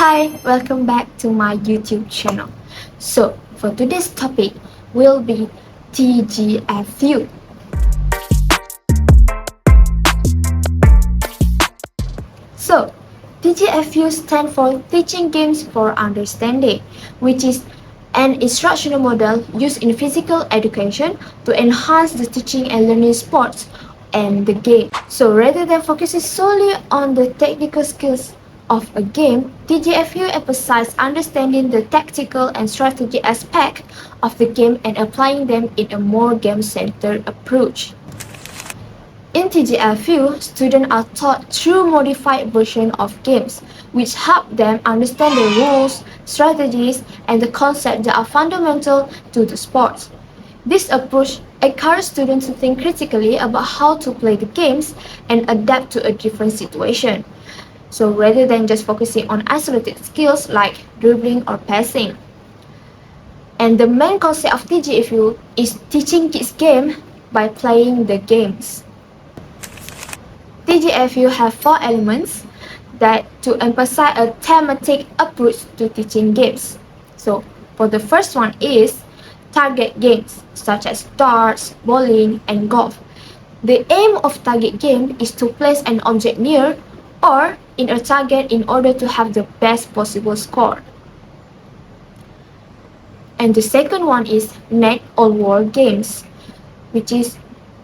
Hi, welcome back to my YouTube channel. So, for today's topic will be TGFU. So, TGFU stands for Teaching Games for Understanding, which is an instructional model used in physical education to enhance the teaching and learning sports and the game. So rather than focusing solely on the technical skills of a game, TGFU emphasizes understanding the tactical and strategic aspect of the game and applying them in a more game-centered approach. In TGFU, students are taught through modified versions of games, which help them understand the rules, strategies, and the concepts that are fundamental to the sport. This approach encourages students to think critically about how to play the games and adapt to a different situation. So rather than just focusing on isolated skills like dribbling or passing. And the main concept of TGFU is teaching kids game by playing the games. TGFU have 4 elements that to emphasize a thematic approach to teaching games. So for the first one is target games such as darts, bowling, and golf. The aim of target game is to place an object near or in a target in order to have the best possible score. And the second one is net or wall games, which is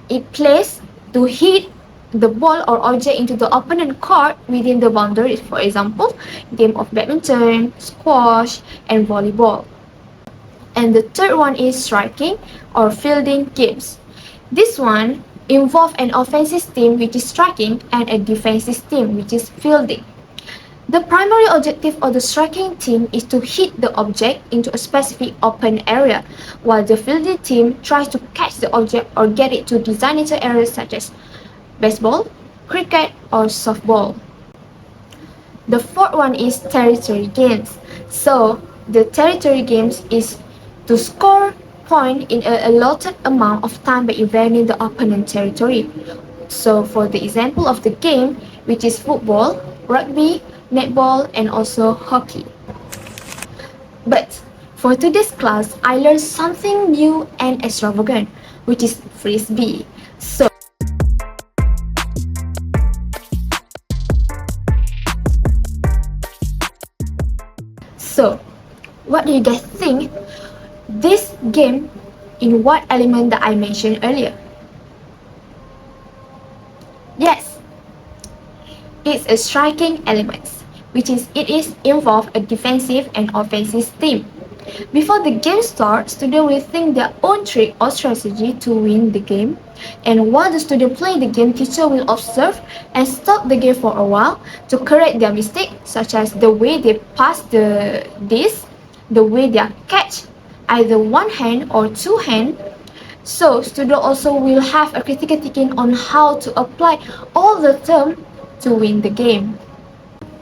it plays to hit the ball or object into the opponent court within the boundaries. For example, game of badminton, squash, and volleyball. And the third one is striking or fielding games. This one involves an offensive team, which is striking, and a defensive team, which is fielding. The primary objective of the striking team is to hit the object into a specific open area, while the fielding team tries to catch the object or get it to designated areas such as baseball, cricket, or softball. The fourth one is territory games. So, the territory games is to score point in an allotted amount of time by invading the opponent territory. So for the example of the game, which is football, rugby, netball, and also hockey. But for today's class, I learned something new and extravagant, which is frisbee. So, what do you guys think? This game in what element that I mentioned earlier? Yes, it's a striking element, which is it is involve a defensive and offensive team. Before the game starts, students will think their own trick or strategy to win the game. And while the student play the game, teacher will observe and stop the game for a while to correct their mistake, such as the way they pass the disc, the way they catch either one hand or two hand. So student also will have a critical thinking on how to apply all the terms to win the game.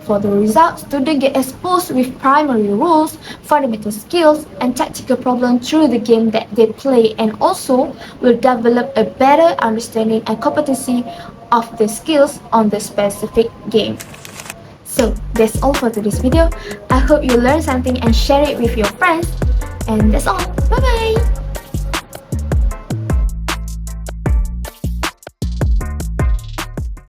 For the result, students get exposed with primary rules, fundamental skills, and tactical problems through the game that they play, and also will develop a better understanding and competency of the skills on the specific game. So that's all for today's video. I hope you learned something and share it with your friends. And that's all. Bye bye!